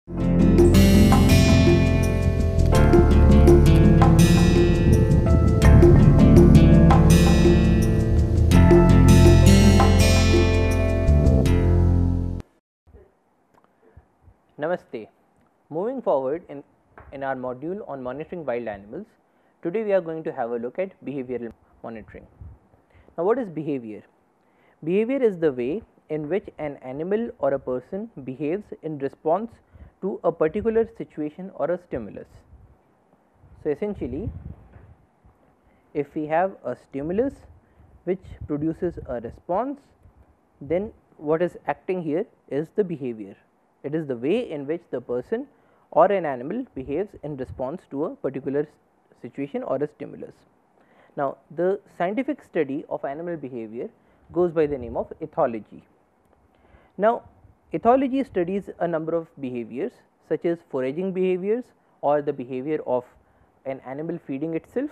Namaste. Moving forward in our module on monitoring wild animals, today we are going to have a look at behavioral monitoring. Now, what is behavior? Behavior is the way in which an animal or a person behaves in response to a particular situation or a stimulus. So, essentially, if we have a stimulus which produces a response, then what is acting here is the behavior. It is the way in which the person or an animal behaves in response to a particular situation or a stimulus. Now, the scientific study of animal behavior goes by the name of ethology. Now, ethology studies a number of behaviors such as foraging behaviors or the behavior of an animal feeding itself,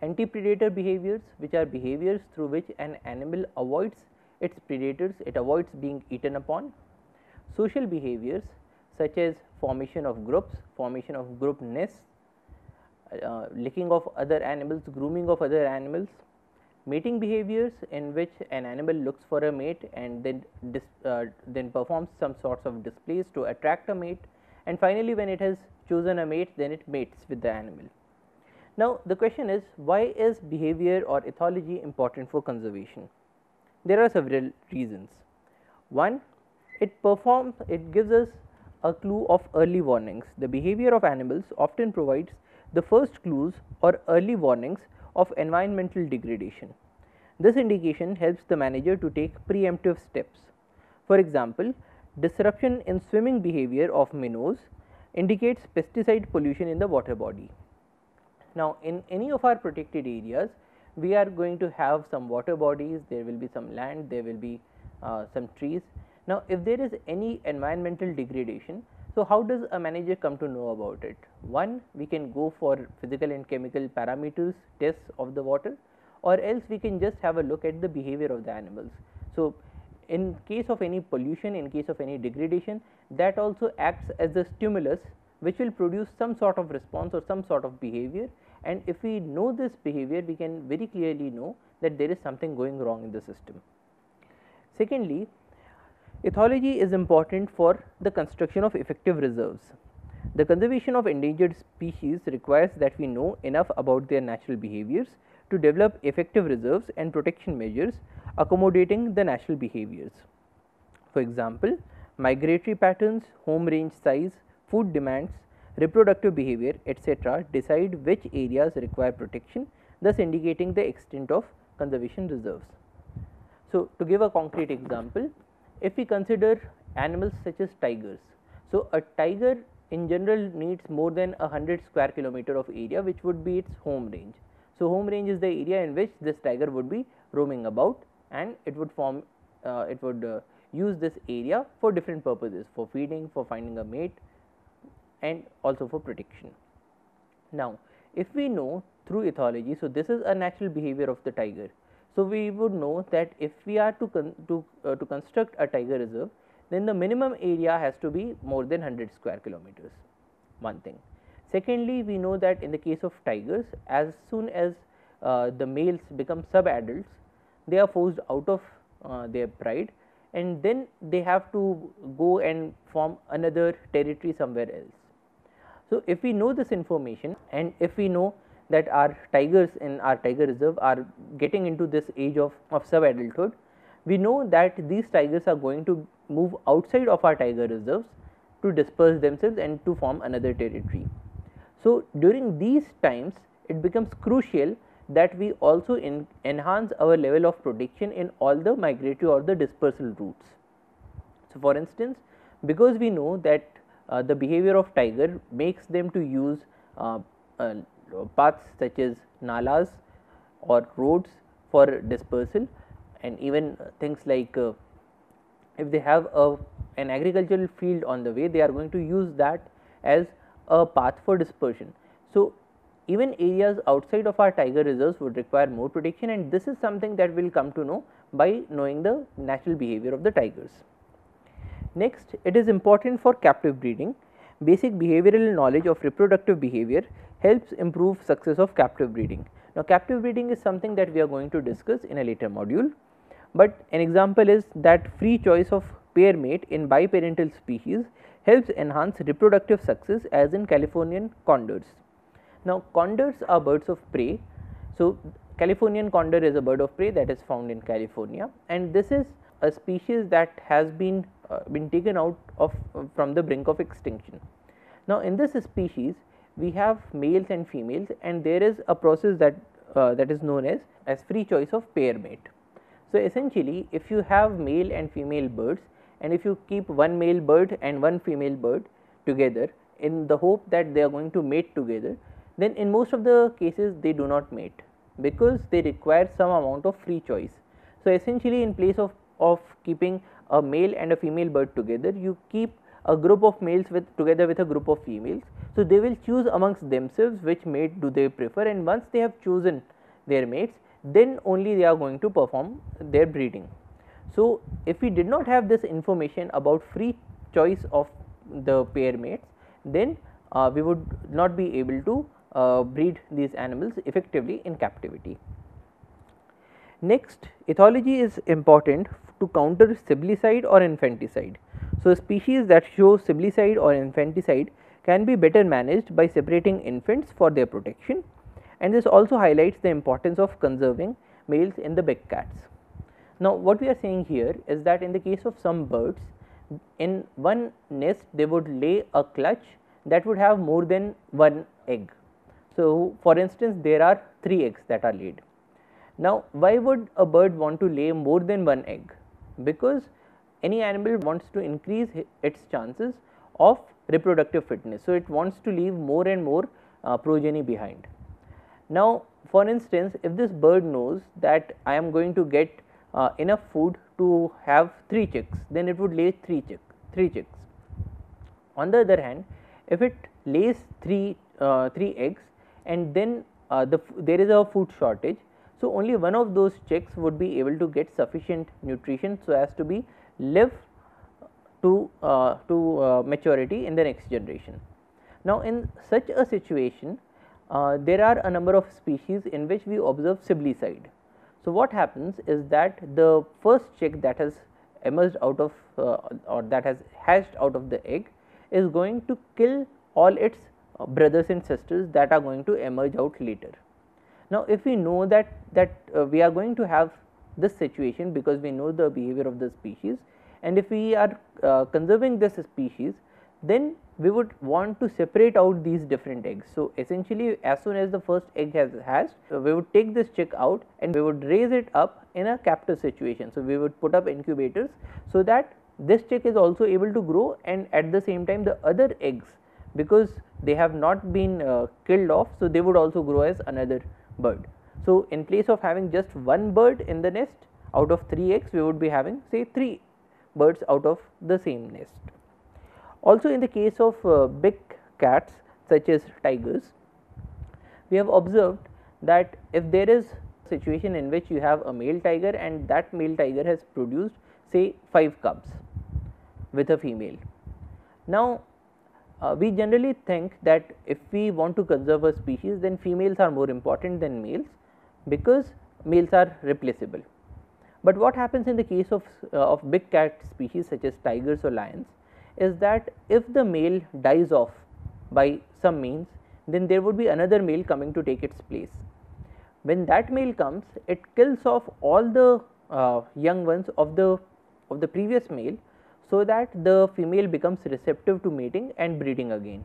anti-predator behaviors, which are behaviors through which an animal avoids its predators, it avoids being eaten upon, social behaviors such as formation of groups, formation of group nests, licking of other animals, grooming of other animals, mating behaviors in which an animal looks for a mate and then performs some sorts of displays to attract a mate, and finally, when it has chosen a mate, then it mates with the animal. Now, the question is, why is behavior or ethology important for conservation? There are several reasons. One, it gives us a clue of early warnings. The behavior of animals often provides the first clues or early warnings of environmental degradation. This indication helps the manager to take preemptive steps. For example, disruption in swimming behavior of minnows indicates pesticide pollution in the water body. Now, in any of our protected areas, we are going to have some water bodies, there will be some land, there will be some trees. Now, if there is any environmental degradation, so how does a manager come to know about it? One, we can go for physical and chemical parameters tests of the water, or else we can just have a look at the behavior of the animals. So, in case of any pollution, in case of any degradation, that also acts as a stimulus which will produce some sort of response or some sort of behavior, and if we know this behavior, we can very clearly know that there is something going wrong in the system. Secondly, ethology is important for the construction of effective reserves. The conservation of endangered species requires that we know enough about their natural behaviors to develop effective reserves and protection measures accommodating the natural behaviors. For example, migratory patterns, home range size, food demands, reproductive behavior, etc. decide which areas require protection, thus indicating the extent of conservation reserves. So, to give a concrete example, if we consider animals such as tigers, so a tiger in general needs more than 100 square kilometer of area, which would be its home range. So, home range is the area in which this tiger would be roaming about, and it would use this area for different purposes, for feeding, for finding a mate, and also for protection. Now, if we know through ethology, so this is a natural behavior of the tiger. So, we would know that if we are to construct a tiger reserve, then the minimum area has to be more than 100 square kilometers, one thing. Secondly, we know that in the case of tigers, as soon as the males become sub-adults, they are forced out of their pride, and then they have to go and form another territory somewhere else. So, if we know this information, and if we know that our tigers in our tiger reserve are getting into this age of sub-adulthood, we know that these tigers are going to move outside of our tiger reserves to disperse themselves and to form another territory. So, during these times, it becomes crucial that we also enhance our level of protection in all the migratory or the dispersal routes. So, for instance, because we know that the behavior of tiger makes them to use paths such as nalas or roads for dispersal, and even things like if they have an agricultural field on the way, they are going to use that as a path for dispersion. So, even areas outside of our tiger reserves would require more protection, and this is something that we will come to know by knowing the natural behavior of the tigers. Next, it is important for captive breeding, basic behavioral knowledge of reproductive behavior helps improve success of captive breeding. Now, captive breeding is something that we are going to discuss in a later module, but an example is that free choice of pair mate in biparental species helps enhance reproductive success, as in Californian condors. Now, condors are birds of prey. So, Californian condor is a bird of prey that is found in California, and this is a species that has been taken out of from the brink of extinction. Now, in this species we have males and females, and there is a process that is known as free choice of pair mate. So, essentially if you have male and female birds, and if you keep one male bird and one female bird together in the hope that they are going to mate together, then in most of the cases they do not mate, because they require some amount of free choice. So, essentially in place of keeping a male and a female bird together, you keep a group of males together with a group of females. So, they will choose amongst themselves which mate do they prefer, and once they have chosen their mates, then only they are going to perform their breeding. So, if we did not have this information about free choice of the pair mates, then we would not be able to breed these animals effectively in captivity. Next, ethology is important to counter siblicide or infanticide. So, species that show siblicide or infanticide can be better managed by separating infants for their protection, and this also highlights the importance of conserving males in the big cats. Now, what we are saying here is that in the case of some birds, in one nest they would lay a clutch that would have more than one egg. So, for instance, there are 3 eggs that are laid. Now, why would a bird want to lay more than one egg? Because any animal wants to increase its chances of reproductive fitness. So, it wants to leave more and more progeny behind. Now, for instance, if this bird knows that I am going to get enough food to have 3 chicks, then it would lay 3 chicks. On the other hand, if it lays 3 eggs, and then there is a food shortage, so only one of those chicks would be able to get sufficient nutrition so as to be live to maturity in the next generation. Now, in such a situation, there are a number of species in which we observe siblicide. So, what happens is that the first chick that has emerged out of or that has hatched out of the egg is going to kill all its brothers and sisters that are going to emerge out later. Now, if we know that we are going to have this situation because we know the behavior of the species, and if we are conserving this species, then we would want to separate out these different eggs. So, essentially as soon as the first egg has hatched, we would take this chick out and we would raise it up in a captive situation. So, we would put up incubators so that this chick is also able to grow, and at the same time the other eggs, because they have not been killed off, so they would also grow as another bird. So, in place of having just one bird in the nest out of 3 eggs, we would be having say 3 birds out of the same nest. Also, in the case of big cats such as tigers, we have observed that if there is a situation in which you have a male tiger and that male tiger has produced say 5 cubs with a female. Now, we generally think that if we want to conserve a species, then females are more important than males, because males are replaceable. But what happens in the case of big cat species such as tigers or lions is that if the male dies off by some means, then there would be another male coming to take its place. When that male comes, it kills off all the young ones of the previous male, so that the female becomes receptive to mating and breeding again.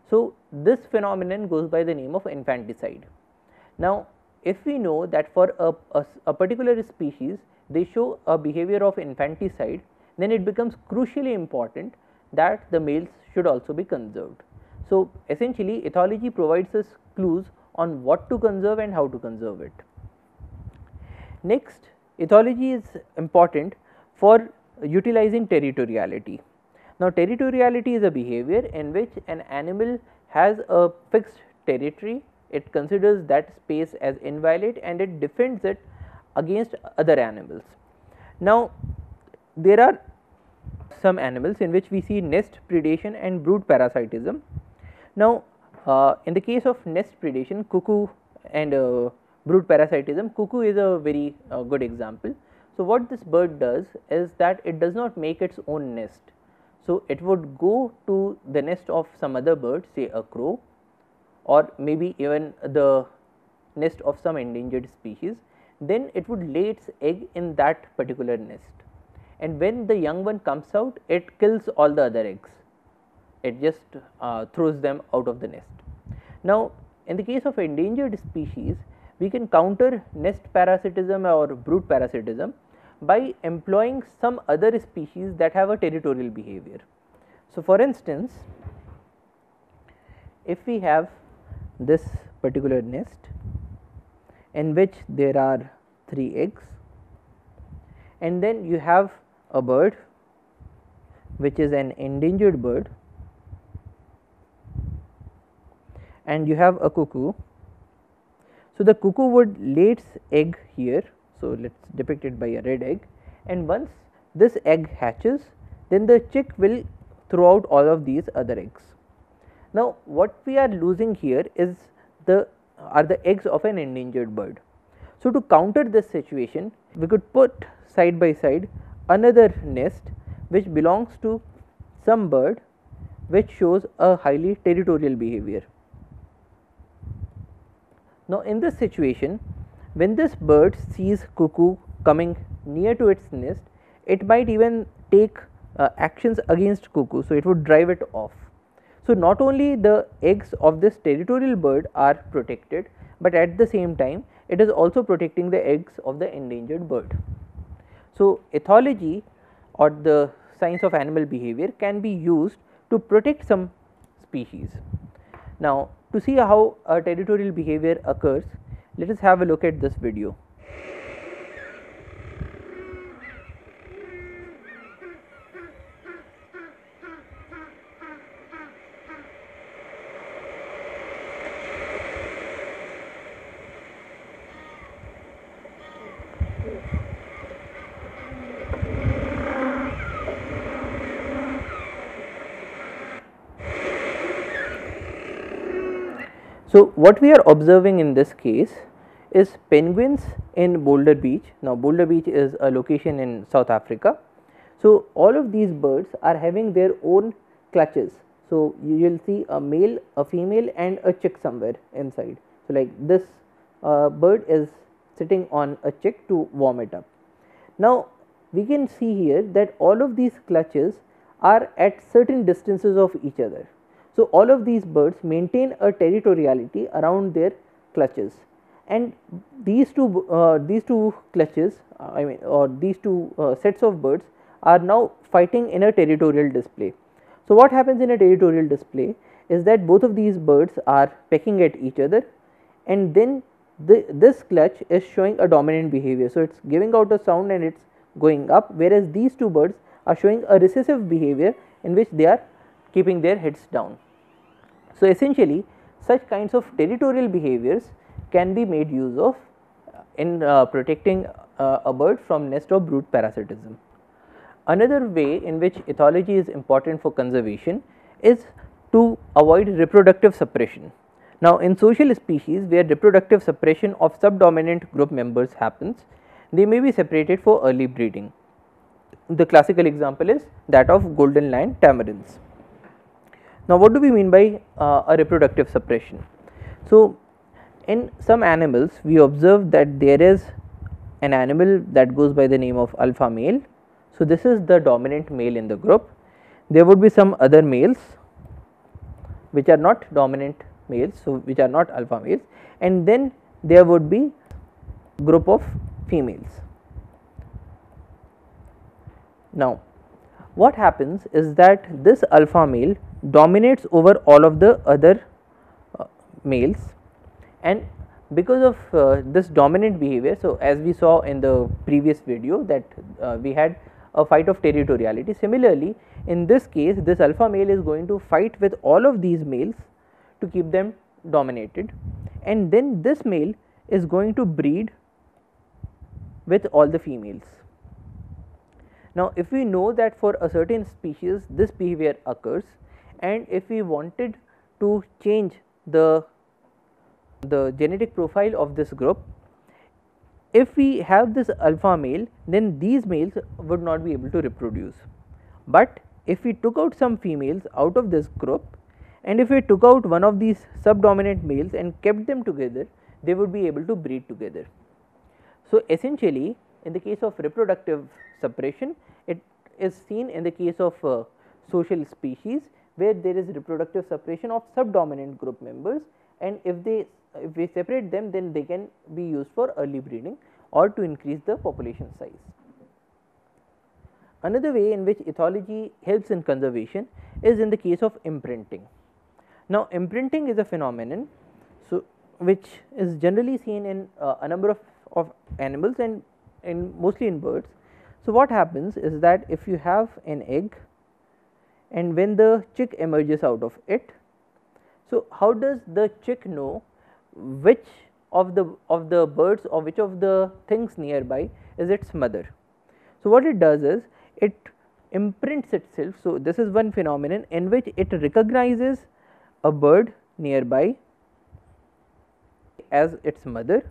So, this phenomenon goes by the name of infanticide. Now, if we know that for a particular species they show a behavior of infanticide, then it becomes crucially important that the males should also be conserved. So, essentially ethology provides us clues on what to conserve and how to conserve it. Next, ethology is important for utilizing territoriality. Now, territoriality is a behavior in which an animal has a fixed territory, it considers that space as inviolate and it defends it against other animals. Now, there are some animals in which we see nest predation and brood parasitism. Now, in the case of nest predation, cuckoo and brood parasitism, cuckoo is a very good example. So, what this bird does is that it does not make its own nest. So, it would go to the nest of some other bird, say a crow, or maybe even the nest of some endangered species. Then it would lay its egg in that particular nest, and when the young one comes out, it kills all the other eggs. It just throws them out of the nest. Now, in the case of endangered species, we can counter nest parasitism or brood parasitism by employing some other species that have a territorial behavior. So, for instance, if we have this particular nest in which there are 3 eggs, and then you have a bird which is an endangered bird, and you have a cuckoo. So, the cuckoo would lay its egg here. So, let us depict it by a red egg, and once this egg hatches, then the chick will throw out all of these other eggs. Now, what we are losing here is the eggs of an endangered bird. So, to counter this situation, we could put side by side another nest which belongs to some bird which shows a highly territorial behavior. Now, in this situation, when this bird sees cuckoo coming near to its nest, it might even take actions against cuckoo. So, it would drive it off. So, not only the eggs of this territorial bird are protected, but at the same time it is also protecting the eggs of the endangered bird. So, ethology or the science of animal behavior can be used to protect some species. Now, to see how a territorial behavior occurs, let us have a look at this video. So, what we are observing in this case is penguins in Boulder Beach. Now, Boulder Beach is a location in South Africa. So, all of these birds are having their own clutches. So, you will see a male, a female and a chick somewhere inside. So, like this bird is sitting on a chick to warm it up. Now, we can see here that all of these clutches are at certain distances of each other. So, all of these birds maintain a territoriality around their clutches, and these two clutches or these two sets of birds are now fighting in a territorial display. So, what happens in a territorial display is that both of these birds are pecking at each other, and then this clutch is showing a dominant behavior. So, it is giving out a sound and it is going up, whereas these two birds are showing a recessive behavior in which they are keeping their heads down. So, essentially such kinds of territorial behaviors can be made use of in protecting a bird from nest or brood parasitism. Another way in which ethology is important for conservation is to avoid reproductive suppression. Now, in social species where reproductive suppression of subdominant group members happens, they may be separated for early breeding. The classical example is that of golden lion tamarins. Now, what do we mean by a reproductive suppression? So, in some animals we observe that there is an animal that goes by the name of alpha male. So, this is the dominant male in the group. There would be some other males which are not dominant males, so which are not alpha males, and then there would be group of females. Now, what happens is that this alpha male dominates over all of the other males, and because of this dominant behavior, so as we saw in the previous video that we had a fight of territoriality. Similarly, in this case this alpha male is going to fight with all of these males to keep them dominated, and then this male is going to breed with all the females. Now, if we know that for a certain species this behavior occurs, and if we wanted to change the genetic profile of this group, if we have this alpha male, then these males would not be able to reproduce. But if we took out some females out of this group, and if we took out one of these subdominant males and kept them together, they would be able to breed together. So, essentially in the case of reproductive suppression, it is seen in the case of social species, where there is reproductive suppression of subdominant group members, and if we separate them, then they can be used for early breeding or to increase the population size. Another way in which ethology helps in conservation is in the case of imprinting. Now, imprinting is a phenomenon which is generally seen in a number of animals and mostly in birds. So, what happens is that if you have an egg and when the chick emerges out of it, so how does the chick know which of the birds or which of the things nearby is its mother? So, what it does is it imprints itself. So, this is one phenomenon in which it recognizes a bird nearby as its mother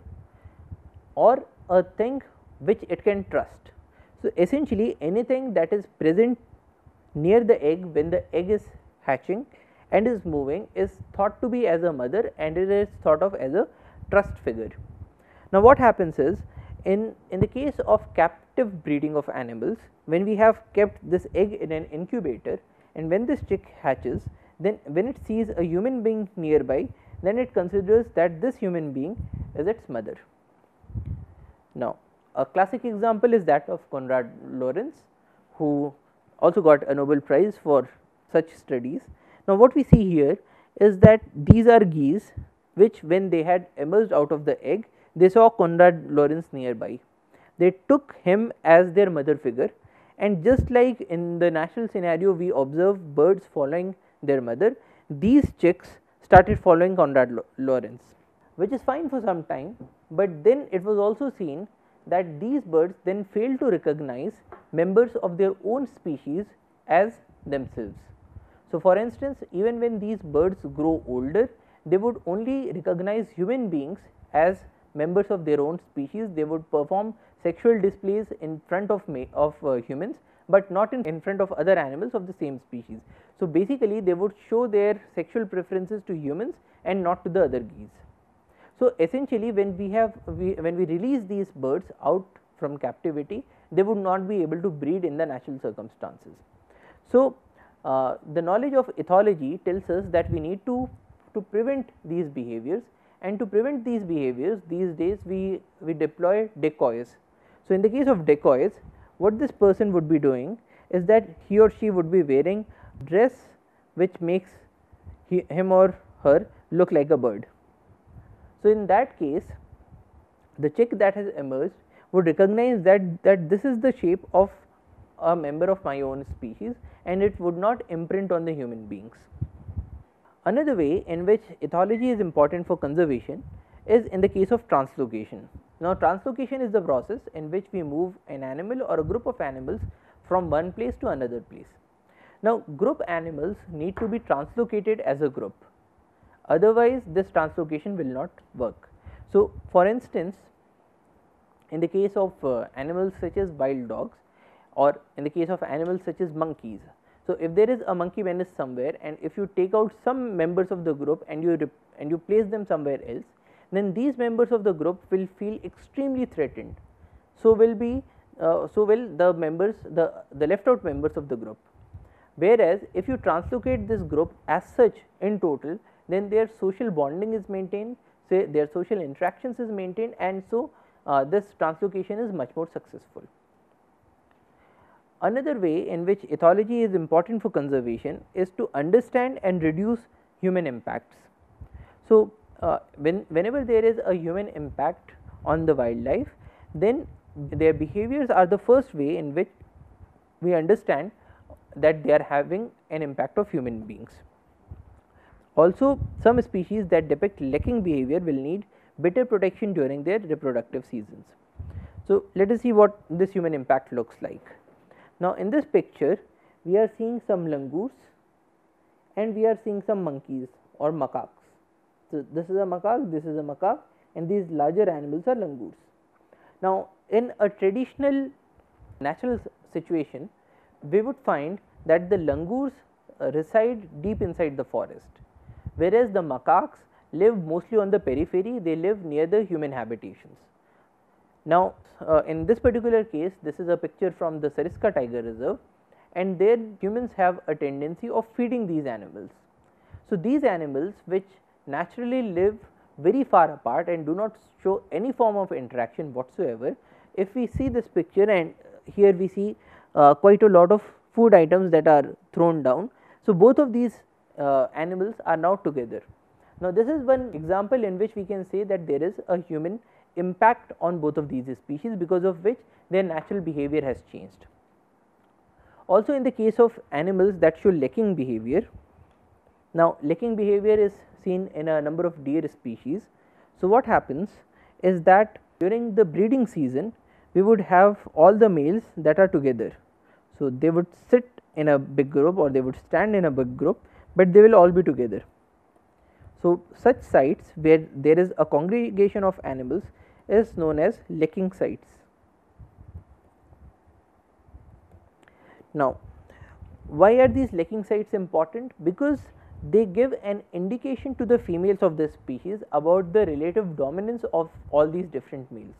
or a thing which it can trust. So, essentially anything that is present near the egg when the egg is hatching and is moving is thought to be as a mother, and it is thought of as a trust figure. Now, what happens is in the case of captive breeding of animals, when we have kept this egg in an incubator and when this chick hatches, then when it sees a human being nearby, then it considers that this human being is its mother. Now, a classic example is that of Konrad Lorenz, who also got a Nobel Prize for such studies. Now, what we see here is that these are geese which, when they had emerged out of the egg, they saw Konrad Lorenz nearby. They took him as their mother figure, and just like in the natural scenario we observe birds following their mother, these chicks started following Konrad Lorenz, which is fine for some time, but then it was also seen that these birds then failed to recognize members of their own species as themselves. So, for instance, even when these birds grow older, they would only recognize human beings as members of their own species. They would perform sexual displays in front of humans, but not in front of other animals of the same species. So, basically they would show their sexual preferences to humans and not to the other geese. So, essentially when we release these birds out from captivity, they would not be able to breed in the natural circumstances. So, the knowledge of ethology tells us that we need to prevent these behaviors, and to prevent these behaviors these days we deploy decoys. So, in the case of decoys, what this person would be doing is that he or she would be wearing dress which makes him or her look like a bird. So, in that case the chick that has emerged would recognize that this is the shape of a member of my own species, and it would not imprint on the human beings. Another way in which ethology is important for conservation is in the case of translocation. Now, translocation is the process in which we move an animal or a group of animals from one place to another place. Now, group animals need to be translocated as a group, otherwise this translocation will not work. So, for instance, in the case of animals such as wild dogs, or in the case of animals such as monkeys. So, if there is a monkey menace somewhere, and if you take out some members of the group and you place them somewhere else, then these members of the group will feel extremely threatened. So will the members, the left out members of the group. Whereas, if you translocate this group as such in total, then their social bonding is maintained, say their social interactions is maintained, and so this translocation is much more successful. Another way in which ethology is important for conservation is to understand and reduce human impacts. So, whenever there is a human impact on the wildlife, then their behaviors are the first way in which we understand that they are having an impact of human beings. Also, some species that depict lacking behavior will need better protection during their reproductive seasons. So, let us see what this human impact looks like. Now, in this picture we are seeing some langurs and we are seeing some monkeys or macaques. So, this is a macaque, this is a macaque, and these larger animals are langurs. Now, in a traditional natural situation, we would find that the langurs reside deep inside the forest, whereas the macaques live mostly on the periphery, they live near the human habitations. Now, in this particular case, this is a picture from the Sariska Tiger Reserve, and there humans have a tendency of feeding these animals. So, these animals which naturally live very far apart and do not show any form of interaction whatsoever, if we see this picture, and here we see quite a lot of food items that are thrown down. So, both of these animals are now together. Now, this is one example in which we can say that there is a human impact on both of these species, because of which their natural behavior has changed. Also, in the case of animals that show licking behavior, now licking behavior is seen in a number of deer species. So, what happens is that during the breeding season we would have all the males that are together. So, they would sit in a big group or they would stand in a big group, but they will all be together. So, such sites where there is a congregation of animals is known as licking sites. Now, why are these licking sites important? Because they give an indication to the females of the species about the relative dominance of all these different males.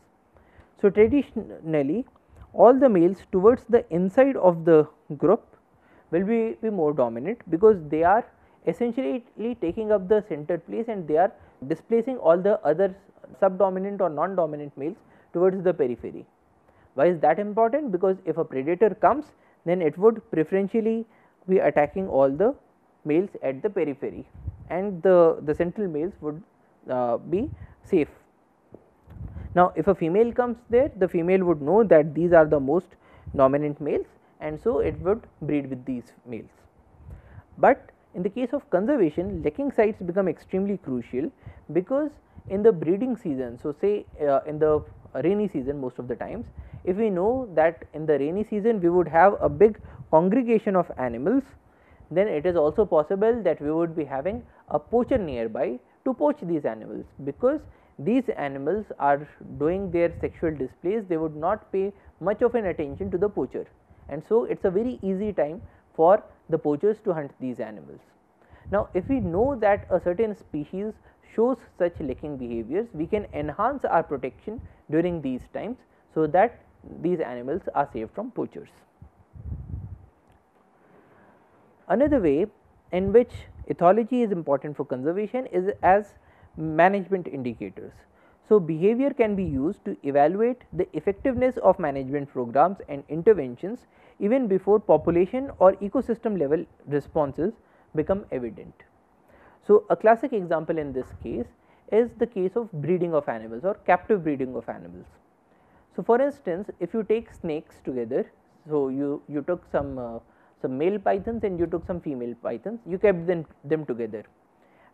So, traditionally all the males towards the inside of the group will be more dominant, because they are essentially taking up the center place and they are displacing all the other subdominant or non-dominant males towards the periphery. Why is that important? Because if a predator comes, then it would preferentially be attacking all the males at the periphery, and the central males would be safe. Now, if a female comes there, the female would know that these are the most dominant males, and so it would breed with these males. But in the case of conservation, licking sites become extremely crucial, because in the breeding season, so say in the rainy season, most of the times, if we know that in the rainy season we would have a big congregation of animals, then it is also possible that we would be having a poacher nearby to poach these animals, because these animals are doing their sexual displays, they would not pay much of an attention to the poacher, and so it is a very easy time for the poachers to hunt these animals. Now, if we know that a certain species shows such licking behaviors, we can enhance our protection during these times, so that these animals are saved from poachers. Another way in which ethology is important for conservation is as management indicators. So, behavior can be used to evaluate the effectiveness of management programs and interventions even before population or ecosystem level responses become evident. So, a classic example in this case is the case of breeding of animals or captive breeding of animals. So, for instance, if you take snakes together, so you took some male pythons and you took some female pythons, you kept them together,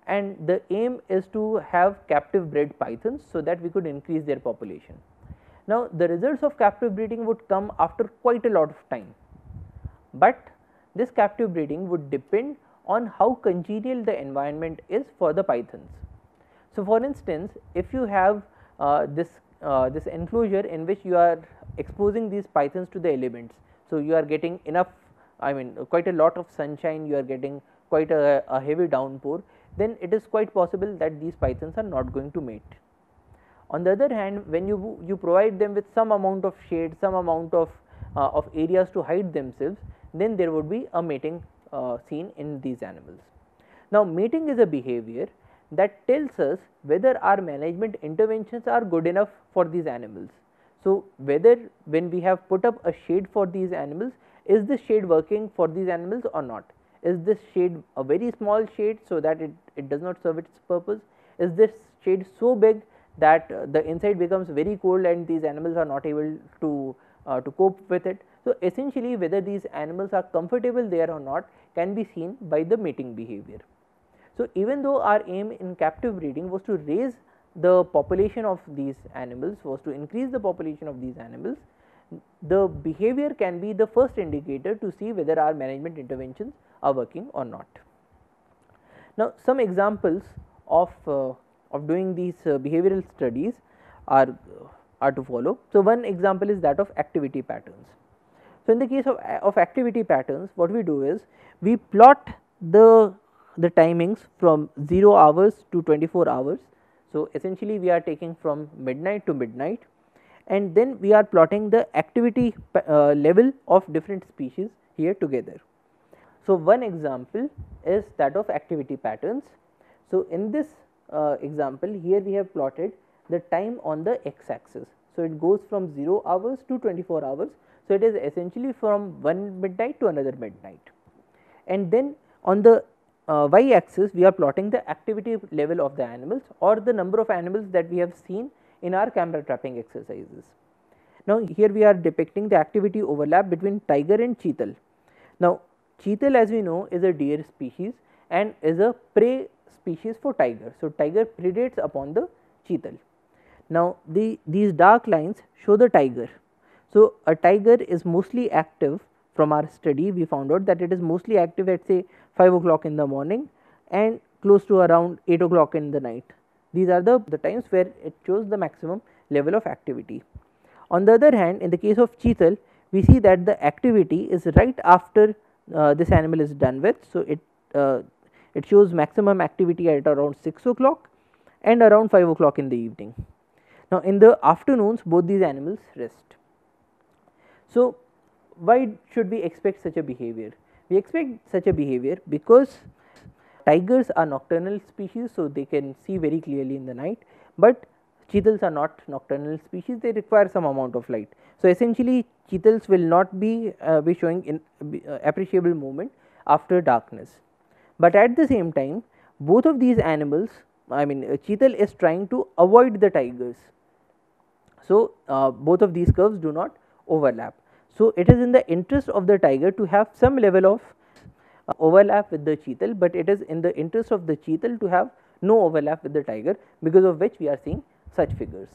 and the aim is to have captive bred pythons, so that we could increase their population. Now, the results of captive breeding would come after quite a lot of time, but this captive breeding would depend on how congenial the environment is for the pythons. So, for instance, if you have this enclosure in which you are exposing these pythons to the elements, so you are getting enough, quite a lot of sunshine, you are getting quite a heavy downpour, then it is quite possible that these pythons are not going to mate. On the other hand, when you provide them with some amount of shade, some amount of areas to hide themselves, then there would be a mating seen in these animals. Now, mating is a behavior that tells us whether our management interventions are good enough for these animals. So, whether when we have put up a shade for these animals, is this shade working for these animals or not? Is this shade a very small shade, so that it does not serve its purpose? Is this shade so big that the inside becomes very cold and these animals are not able to cope with it? So, essentially whether these animals are comfortable there or not can be seen by the mating behavior. So, even though our aim in captive breeding was to raise the population of these animals, was to increase the population of these animals, the behavior can be the first indicator to see whether our management interventions are working or not. Now, some examples of doing these behavioral studies are to follow. So, one example is that of activity patterns. So, in the case of activity patterns, what we do is we plot the timings from 0 hours to 24 hours. So, essentially we are taking from midnight to midnight, and then we are plotting the activity level of different species here together. So, one example is that of activity patterns. So, in this example, here we have plotted the time on the x axis. So, it goes from 0 hours to 24 hours. So, it is essentially from one midnight to another midnight, and then on the y axis we are plotting the activity level of the animals or the number of animals that we have seen in our camera trapping exercises. Now, here we are depicting the activity overlap between tiger and cheetal. Now, cheetal, as we know, is a deer species and is a prey species for tiger. So, tiger predates upon the cheetal. Now, these dark lines show the tiger. So, a tiger is mostly active. From our study, we found out that it is mostly active at say 5 o'clock in the morning and close to around 8 o'clock in the night. These are the times where it shows the maximum level of activity. On the other hand, in the case of cheetal, we see that the activity is right after this animal is done with. So, it shows maximum activity at around 6 o'clock and around 5 o'clock in the evening. Now, in the afternoons, both these animals rest. So, why should we expect such a behavior? We expect such a behavior because tigers are nocturnal species, so they can see very clearly in the night, but cheetals are not nocturnal species, they require some amount of light. So, essentially cheetals will not be showing appreciable movement after darkness, but at the same time both of these animals, I mean cheetal is trying to avoid the tigers. So, both of these curves do not overlap. So, it is in the interest of the tiger to have some level of overlap with the cheetal, but it is in the interest of the cheetal to have no overlap with the tiger, because of which we are seeing such figures.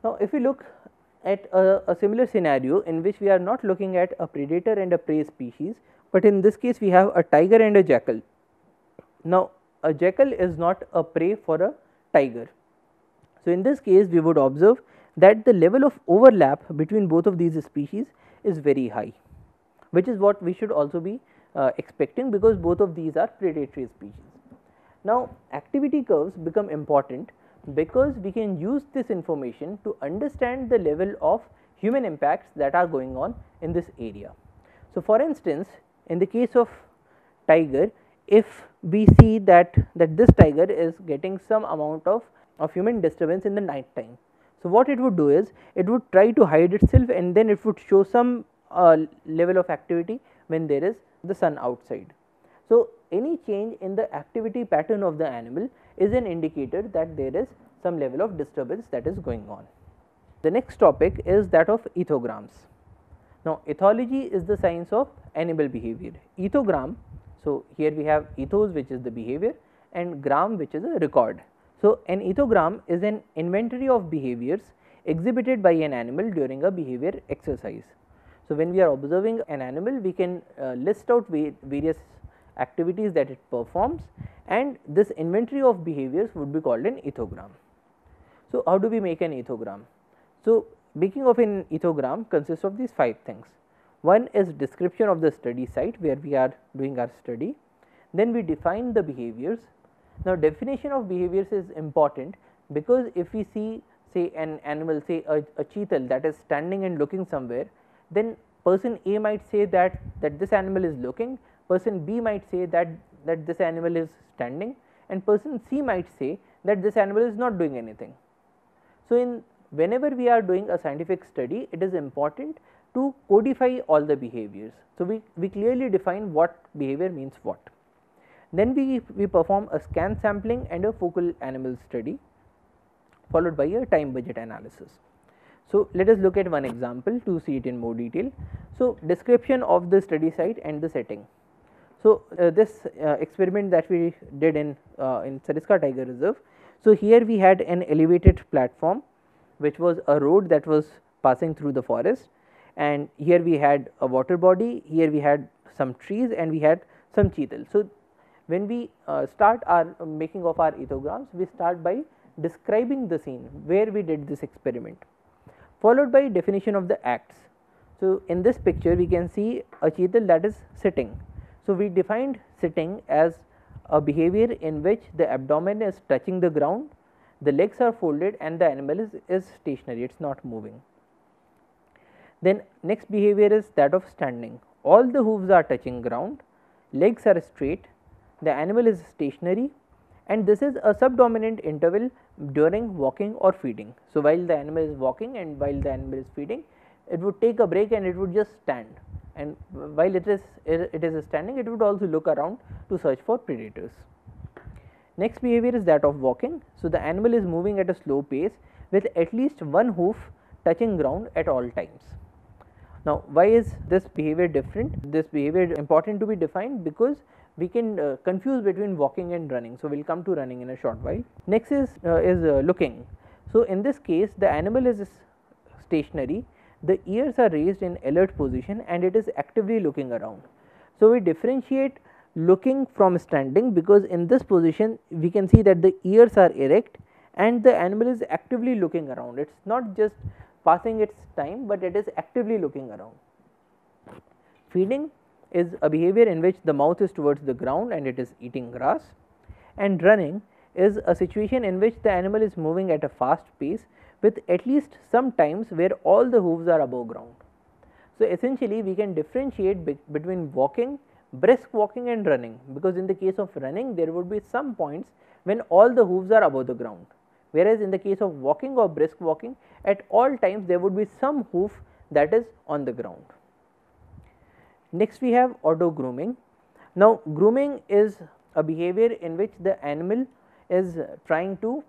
Now, if we look at a similar scenario in which we are not looking at a predator and a prey species, but in this case we have a tiger and a jackal. Now, a jackal is not a prey for a tiger. So, in this case we would observe that the level of overlap between both of these species is very high, which is what we should also be expecting, because both of these are predatory species. Now, activity curves become important because we can use this information to understand the level of human impacts that are going on in this area. So, for instance, in the case of tiger, if we see that this tiger is getting some amount of human disturbance in the night time. So, what it would do is it would try to hide itself, and then it would show some level of activity when there is the sun outside. So, any change in the activity pattern of the animal is an indicator that there is some level of disturbance that is going on. The next topic is that of ethograms. Now, ethology is the science of animal behavior. Ethogram, so here we have ethos, which is the behavior, and gram, which is a record. So, an ethogram is an inventory of behaviors exhibited by an animal during a behavior exercise. So, when we are observing an animal, we can list out various activities that it performs, and this inventory of behaviors would be called an ethogram. So, how do we make an ethogram? So, making of an ethogram consists of these 5 things. One is description of the study site where we are doing our study. Then we define the behaviors. Now, definition of behaviors is important because if we see say an animal, say a cheetal that is standing and looking somewhere, then person A might say that this animal is looking, person B might say that this animal is standing, and person C might say that this animal is not doing anything. So, whenever we are doing a scientific study, it is important to codify all the behaviors. So, we clearly define what behavior means what. Then we perform a scan sampling and a focal animal study, followed by a time budget analysis. So, let us look at one example to see it in more detail. So, description of the study site and the setting. So, this experiment that we did in Sariska Tiger Reserve. So, here we had an elevated platform which was a road that was passing through the forest, and here we had a water body, here we had some trees, and we had some cheetal. So, when we start our making of our ethograms, we start by describing the scene where we did this experiment, followed by definition of the acts. So, in this picture we can see a cheetal that is sitting. So, we defined sitting as a behavior in which the abdomen is touching the ground, the legs are folded, and the animal is stationary, it is not moving. Then next behavior is that of standing. All the hooves are touching ground, legs are straight, the animal is stationary, and this is a subdominant interval during walking or feeding. So, while the animal is walking and while the animal is feeding, it would take a break and it would just stand, and while it is standing, it would also look around to search for predators. Next behavior is that of walking. So, the animal is moving at a slow pace with at least one hoof touching ground at all times. Now, why is this behavior different? This behavior is important to be defined because we can confuse between walking and running. So, we will come to running in a short while. Next is looking. So, in this case the animal is stationary, the ears are raised in alert position and it is actively looking around. So, we differentiate looking from standing because in this position we can see that the ears are erect and the animal is actively looking around. It is not just passing its time, but it is actively looking around. Feeding is a behavior in which the mouth is towards the ground and it is eating grass, and running is a situation in which the animal is moving at a fast pace with at least some times where all the hooves are above ground. So, essentially we can differentiate between walking, brisk walking and running, because in the case of running there would be some points when all the hooves are above the ground, whereas in the case of walking or brisk walking, at all times there would be some hoof that is on the ground. Next we have auto grooming. Now, grooming is a behavior in which the animal is trying to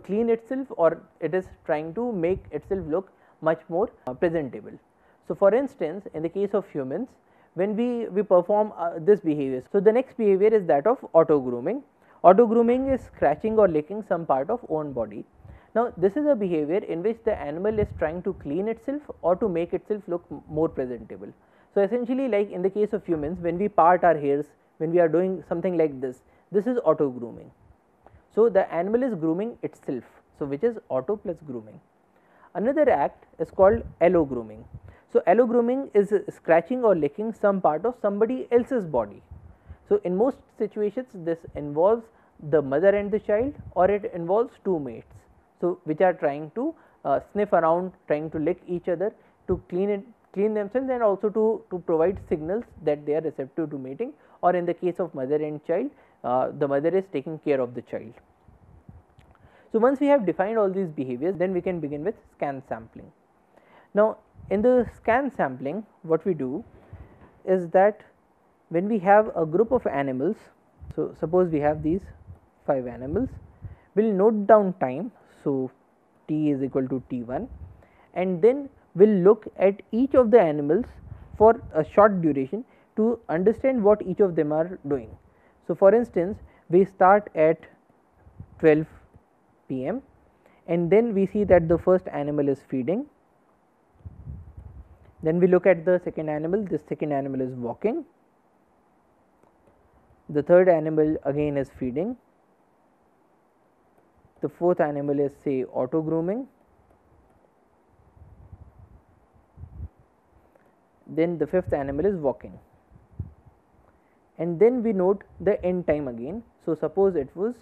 clean itself or it is trying to make itself look much more presentable. So, for instance, in the case of humans, when we perform this behavior. So, the next behavior is that of auto grooming. Auto grooming is scratching or licking some part of own body. Now, this is a behavior in which the animal is trying to clean itself or to make itself look more presentable. So, essentially like in the case of humans, when we part our hairs, when we are doing something like this is auto grooming. So, the animal is grooming itself, so which is auto plus grooming. Another act is called alle grooming. So, alle grooming is scratching or licking some part of somebody else's body. So, in most situations this involves the mother and the child, or it involves two mates. So, which are trying to sniff around, trying to lick each other to clean themselves and also to provide signals that they are receptive to mating, or in the case of mother and child, the mother is taking care of the child. So, once we have defined all these behaviors, then we can begin with scan sampling. Now, in the scan sampling, what we do is that when we have a group of animals, so suppose we have these 5 animals, we will note down time. So, t is equal to t1, and then we will look at each of the animals for a short duration to understand what each of them are doing. So, for instance, we start at 12 p.m. and then we see that the first animal is feeding. Then we look at the second animal, this second animal is walking, the third animal again is feeding, the fourth animal is say auto grooming, then the fifth animal is walking, and then we note the end time again. So, suppose it was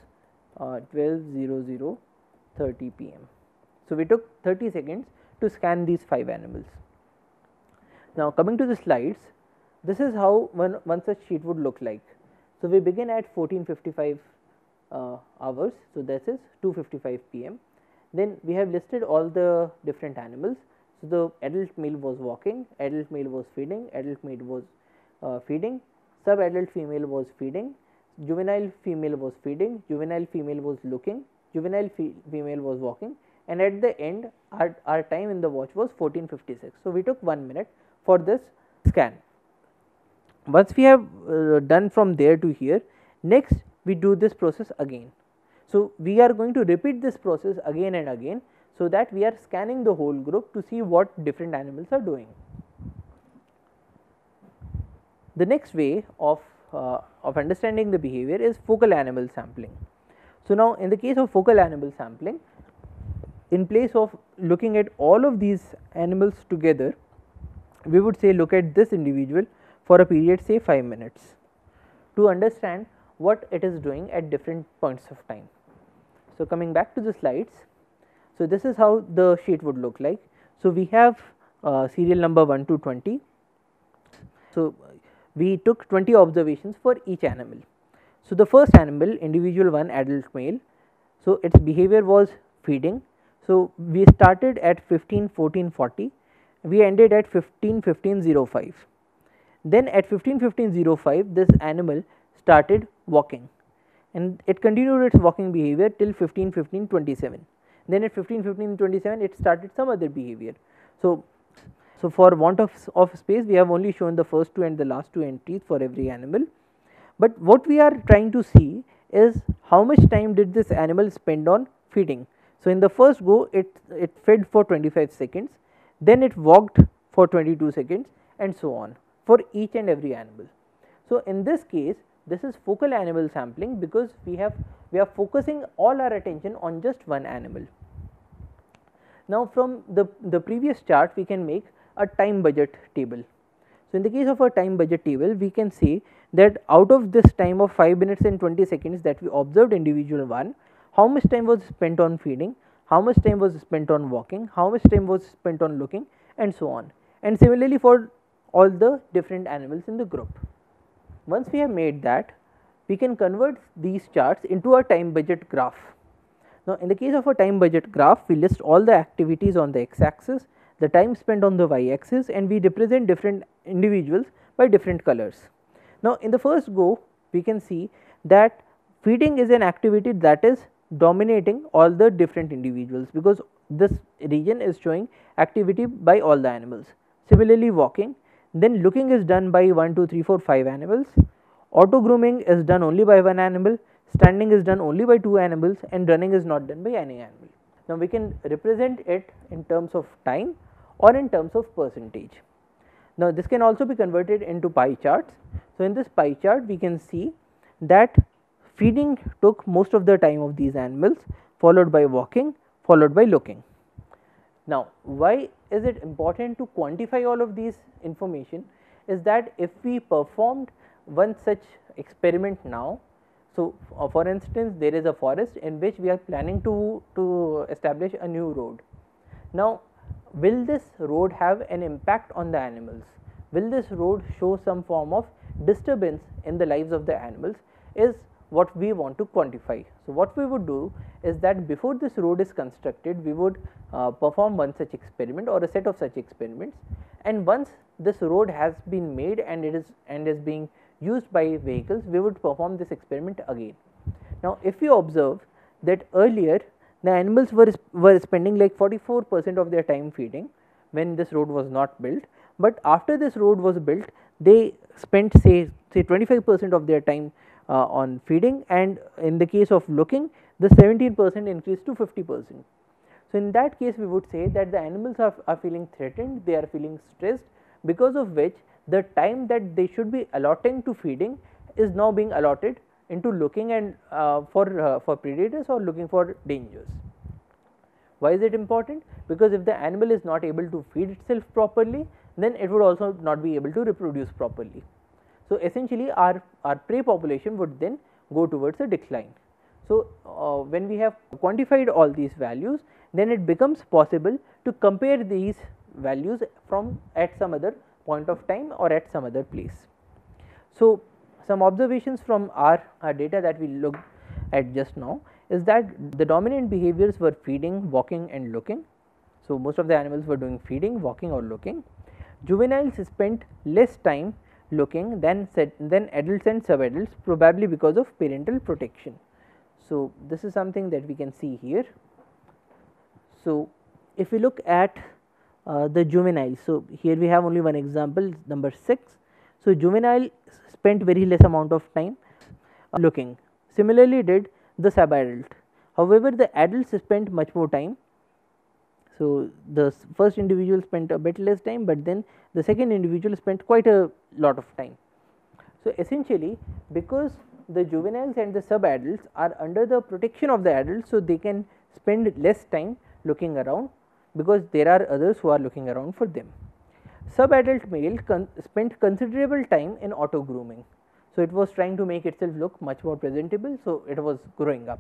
12:00 30 p.m. So, we took 30 seconds to scan these 5 animals. Now, coming to the slides, this is how one such sheet would look like. So, we begin at 14:55 hours. So, this is 2:55 p.m. Then we have listed all the different animals. So, the adult male was walking, adult male was feeding, adult male was feeding, sub adult female was feeding, juvenile female was feeding, juvenile female was looking, juvenile female was walking, and at the end our time in the watch was 14:56. So, we took 1 minute for this scan. Once we have done from there to here, next we do this process again. So, we are going to repeat this process again and again. so that we are scanning the whole group to see what different animals are doing. The next way of understanding the behavior is focal animal sampling. So, now in the case of focal animal sampling, in place of looking at all of these animals together, we would say look at this individual for a period, say 5 minutes, to understand what it is doing at different points of time. So, coming back to the slides, so this is how the sheet would look like. So, we have serial number 1 to 20. So, we took 20 observations for each animal. So, the first animal, individual 1, adult male, so its behavior was feeding. So, we started at 15, 14, 40, we ended at 15, 15, 05. Then at 15, 15, 05, this animal started walking, and it continued its walking behavior till 15, 15, 27. Then at 15, 15, 27, it started some other behavior. So, for want of space, we have only shown the first two and the last two entries for every animal. But what we are trying to see is how much time did this animal spend on feeding. So, in the first go, it fed for 25 seconds, then it walked for 22 seconds, and so on for each and every animal. So, in this case, this is focal animal sampling, because we are focusing all our attention on just one animal. Now, from the previous chart, we can make a time budget table. So, in the case of a time budget table, we can say that out of this time of 5 minutes and 20 seconds that we observed individual 1, how much time was spent on feeding, how much time was spent on walking, how much time was spent on looking, and so on, and similarly for all the different animals in the group. Once we have made that, we can convert these charts into a time budget graph. Now, in the case of a time budget graph, we list all the activities on the x axis, the time spent on the y axis, and we represent different individuals by different colors. Now, in the first go, we can see that feeding is an activity that is dominating all the different individuals, because this region is showing activity by all the animals. Similarly, walking, then looking is done by 1, 2, 3, 4, 5 animals, auto grooming is done only by one animal, standing is done only by 2 animals, and running is not done by any animal. Now, we can represent it in terms of time or in terms of percentage. Now, this can also be converted into pie charts. So, in this pie chart, we can see that feeding took most of the time of these animals, followed by walking, followed by looking. Now, why is it important to quantify all of these information is that if we performed one such experiment now, so for instance, there is a forest in which we are planning to establish a new road. Now, will this road have an impact on the animals? Will this road show some form of disturbance in the lives of the animals is what we want to quantify. So, what we would do is that before this road is constructed, we would perform one such experiment or a set of such experiments, and once this road has been made and it is being used by vehicles, we would perform this experiment again. Now, if you observe that earlier the animals were spending like 44% of their time feeding when this road was not built, but after this road was built, they spent say 25% of their time on feeding, and in the case of looking, the 17% increased to 50%. So, in that case, we would say that the animals are feeling threatened, they are feeling stressed, because of which the time that they should be allotting to feeding is now being allotted into looking and for predators or looking for dangers. Why is it important? Because if the animal is not able to feed itself properly, then it would also not be able to reproduce properly. So, essentially our prey population would then go towards a decline. So, when we have quantified all these values, then it becomes possible to compare these values from at some other point of time or at some other place. So, some observations from our data that we looked at just now is that the dominant behaviors were feeding, walking and looking. So, most of the animals were doing feeding, walking or looking. Juveniles spent less time looking than adults and subadults, probably because of parental protection. So, this is something that we can see here. So, if we look at the juveniles, so here we have only one example, number 6. So, juvenile spent very less amount of time looking. Similarly did the subadult. However, the adults spent much more time So, the first individual spent a bit less time, but then the second individual spent quite a lot of time. So, essentially because the juveniles and the sub adults are under the protection of the adults, so they can spend less time looking around, because there are others who are looking around for them. Sub adult male spent considerable time in auto grooming. So, it was trying to make itself look much more presentable, so it was growing up.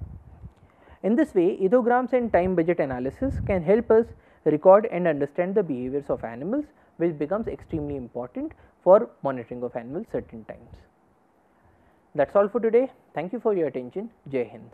In this way, ethograms and time budget analysis can help us record and understand the behaviors of animals, which becomes extremely important for monitoring of animals certain times. That is all for today. Thank you for your attention. Jai Hind.